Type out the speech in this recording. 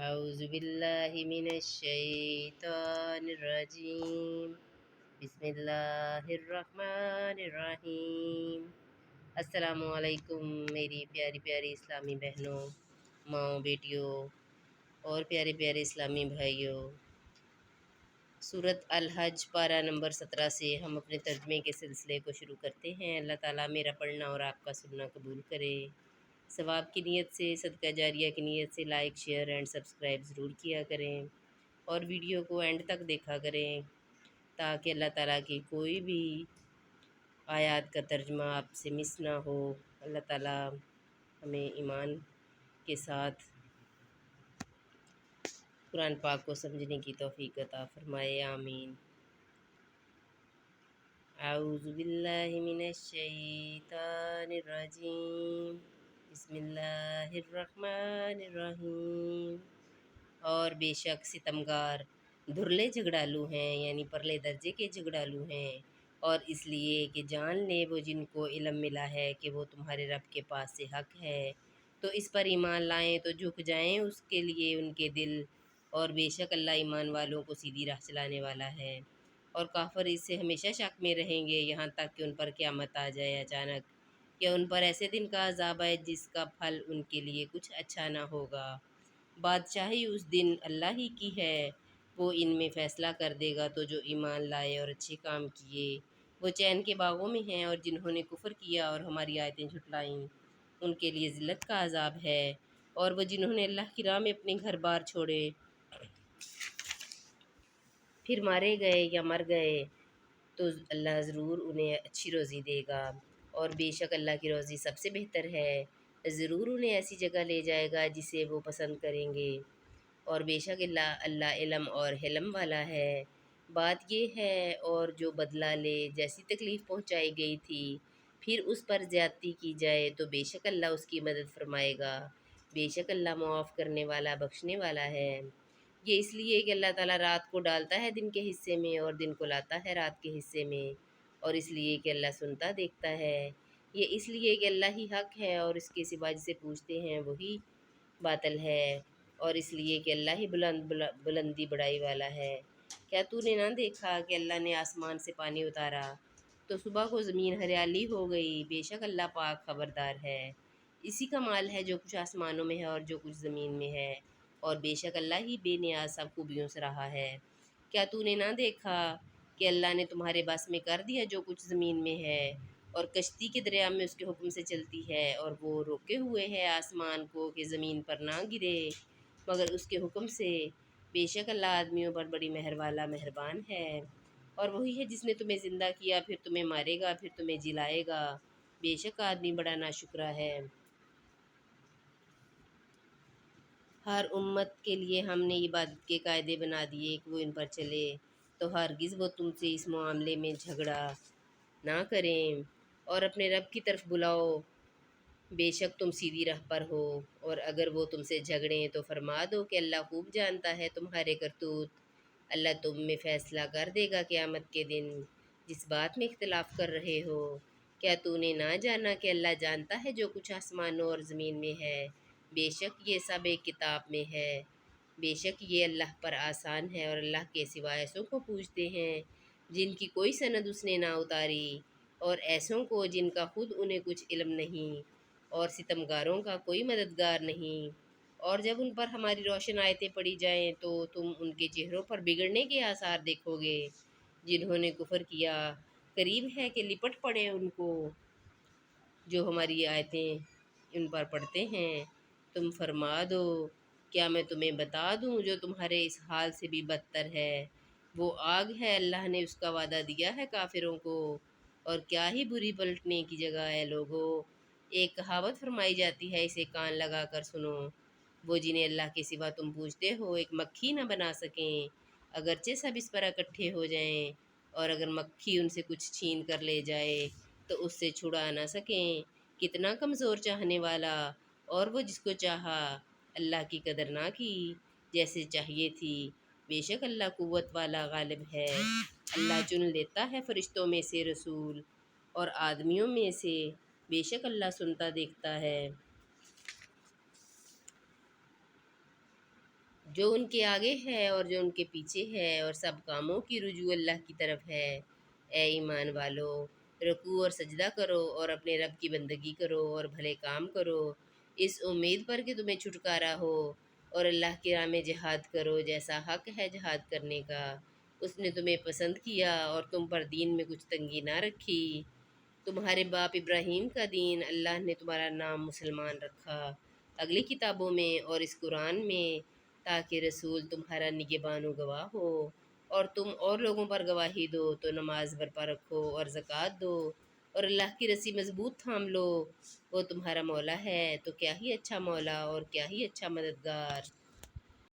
أعوذ بالله من الشيطان الرجيم بسم الله الرحمن الرحیم۔ السلام علیکم میری پیاری پیاری اسلامی بہنوں، ماؤں، بیٹیوں اور پیارے پیارے اسلامی بھائیوں۔ سورۃ الحج پارہ نمبر 17 سے ہم اپنے ترجمے کے سلسلے کو شروع کرتے ہیں۔ اللہ تعالیٰ میرا پڑھنا اور آپ کا سننا قبول کرے۔ ثواب کی نیت سے، صدقہ جاریہ کی نیت سے لائک، شیئر اینڈ سبسکرائب ضرور کیا کریں اور ویڈیو کو اینڈ تک دیکھا کریں تاکہ اللہ تعالیٰ کی کوئی بھی آیات کا ترجمہ آپ سے مس نہ ہو۔ اللہ تعالیٰ ہمیں ایمان کے ساتھ قرآن پاک کو سمجھنے کی توفیق عطا فرمائے، آمین۔ اعوذ باللہ من الشیطان الرجیم بسم اللہ الرحمن الرحیم۔ اور بے شک ستمگار دھرلے جھگڑالو ہیں، یعنی پرلے درجے کے جھگڑالو ہیں، اور اس لیے کہ جان لے وہ جن کو علم ملا ہے کہ وہ تمہارے رب کے پاس سے حق ہے، تو اس پر ایمان لائیں تو جھک جائیں اس کے لیے ان کے دل، اور بے شک اللہ ایمان والوں کو سیدھی راہ چلانے والا ہے۔ اور کافر اس سے ہمیشہ شک میں رہیں گے یہاں تک کہ ان پر قیامت آ جائے اچانک، یا ان پر ایسے دن کا عذاب آئے جس کا پھل ان کے لیے کچھ اچھا نہ ہوگا۔ بادشاہی اس دن اللہ ہی کی ہے، وہ ان میں فیصلہ کر دے گا، تو جو ایمان لائے اور اچھے کام کیے وہ چین کے باغوں میں ہیں، اور جنہوں نے کفر کیا اور ہماری آیتیں جھٹلائیں ان کے لیے ذلت کا عذاب ہے۔ اور وہ جنہوں نے اللہ کی راہ میں اپنے گھر بار چھوڑے پھر مارے گئے یا مر گئے تو اللہ ضرور انہیں اچھی روزی دے گا، اور بے شک اللہ کی روزی سب سے بہتر ہے۔ ضرور انہیں ایسی جگہ لے جائے گا جسے وہ پسند کریں گے، اور بے شک اللہ علم اور حلم والا ہے۔ بات یہ ہے، اور جو بدلہ لے جیسی تکلیف پہنچائی گئی تھی پھر اس پر زیادتی کی جائے تو بے شک اللہ اس کی مدد فرمائے گا، بے شک اللہ معاف کرنے والا بخشنے والا ہے۔ یہ اس لیے کہ اللہ تعالیٰ رات کو ڈالتا ہے دن کے حصے میں اور دن کو لاتا ہے رات کے حصے میں، اور اس لیے کہ اللہ سنتا دیکھتا ہے۔ یہ اس لیے کہ اللہ ہی حق ہے اور اس کے سوا جسے پوچھتے ہیں وہی باطل ہے، اور اس لیے کہ اللہ ہی بلندی بڑائی والا ہے۔ کیا تو نے نہ دیکھا کہ اللہ نے آسمان سے پانی اتارا تو صبح کو زمین ہریالی ہو گئی؟ بے شک اللہ پاک خبردار ہے۔ اسی کا مال ہے جو کچھ آسمانوں میں ہے اور جو کچھ زمین میں ہے، اور بے شک اللہ ہی بے نیاز سب خوبیوں سے رہا ہے۔ کیا تو نے نہ دیکھا کہ اللہ نے تمہارے بس میں کر دیا جو کچھ زمین میں ہے، اور کشتی کے دریا میں اس کے حکم سے چلتی ہے، اور وہ روکے ہوئے ہے آسمان کو کہ زمین پر نہ گرے مگر اس کے حکم سے۔ بے شک اللہ آدمیوں پر بڑی مہر والا مہربان ہے۔ اور وہی ہے جس نے تمہیں زندہ کیا پھر تمہیں مارے گا پھر تمہیں جلائے گا، بے شک آدمی بڑا ناشکرا ہے۔ ہر امت کے لیے ہم نے عبادت کے قاعدے بنا دیے کہ وہ ان پر چلے، تو ہرگز وہ تم سے اس معاملے میں جھگڑا نہ کریں، اور اپنے رب کی طرف بلاؤ، بے شک تم سیدھی راہ پر ہو۔ اور اگر وہ تم سے جھگڑیں تو فرما دو کہ اللہ خوب جانتا ہے تمہارے کرتوت، اللہ تم میں فیصلہ کر دے گا قیامت کے دن جس بات میں اختلاف کر رہے ہو۔ کیا تو نے نہ جانا کہ اللہ جانتا ہے جو کچھ آسمانوں اور زمین میں ہے؟ بے شک یہ سب ایک کتاب میں ہے۔ بے شک یہ اللہ پر آسان ہے، اور اللہ کے سوا ایسوں کو پوجتے ہیں جن کی کوئی سند اس نے نہ اتاری، اور ایسوں کو جن کا خود انہیں کچھ علم نہیں، اور ستمگاروں کا کوئی مددگار نہیں۔ اور جب ان پر ہماری روشن آیتیں پڑھی جائیں تو تم ان کے چہروں پر بگڑنے کے آثار دیکھو گے۔ جنہوں نے کفر کیا قریب ہے کہ لپٹ پڑے ان کو جو ہماری آیتیں ان پر پڑھتے ہیں۔ تم فرما دو، کیا میں تمہیں بتا دوں جو تمہارے اس حال سے بھی بدتر ہے؟ وہ آگ ہے، اللہ نے اس کا وعدہ دیا ہے کافروں کو، اور کیا ہی بری پلٹنے کی جگہ ہے لوگو۔ ایک کہاوت فرمائی جاتی ہے، اسے کان لگا کر سنو۔ وہ جنہیں اللہ کے سوا تم پوجتے ہو ایک مکھی نہ بنا سکیں، اگرچہ سب اس پر اکٹھے ہو جائیں، اور اگر مکھی ان سے کچھ چھین کر لے جائے تو اس سے چھڑا نہ سکیں۔ کتنا کمزور چاہنے والا، اور وہ جس کو چاہا اللہ کی قدر نہ کی جیسے چاہیے تھی۔ بے شک اللہ قوت والا غالب ہے۔ اللہ چن لیتا ہے فرشتوں میں سے رسول اور آدمیوں میں سے، بے شک اللہ سنتا دیکھتا ہے۔ جو ان کے آگے ہے اور جو ان کے پیچھے ہے، اور سب کاموں کی رجوع اللہ کی طرف ہے۔ اے ایمان والو، رکوع اور سجدہ کرو اور اپنے رب کی بندگی کرو اور بھلے کام کرو، اس امید پر کہ تمہیں چھٹکارا ہو، اور اللہ کی راہ میں جہاد کرو جیسا حق ہے جہاد کرنے کا۔ اس نے تمہیں پسند کیا اور تم پر دین میں کچھ تنگی نہ رکھی۔ تمہارے باپ ابراہیم کا دین اللہ نے تمہارا نام مسلمان رکھا اگلی کتابوں میں اور اس قرآن میں، تاکہ رسول تمہارا نگہبان و گواہ ہو، اور تم اور لوگوں پر گواہی دو تو نماز برپا رکھو اور زکوٰۃ دو، اور اللہ کی رسی مضبوط تھام لو۔ وہ تمہارا مولا ہے تو کیا ہی اچھا مولا اور کیا ہی اچھا مددگار۔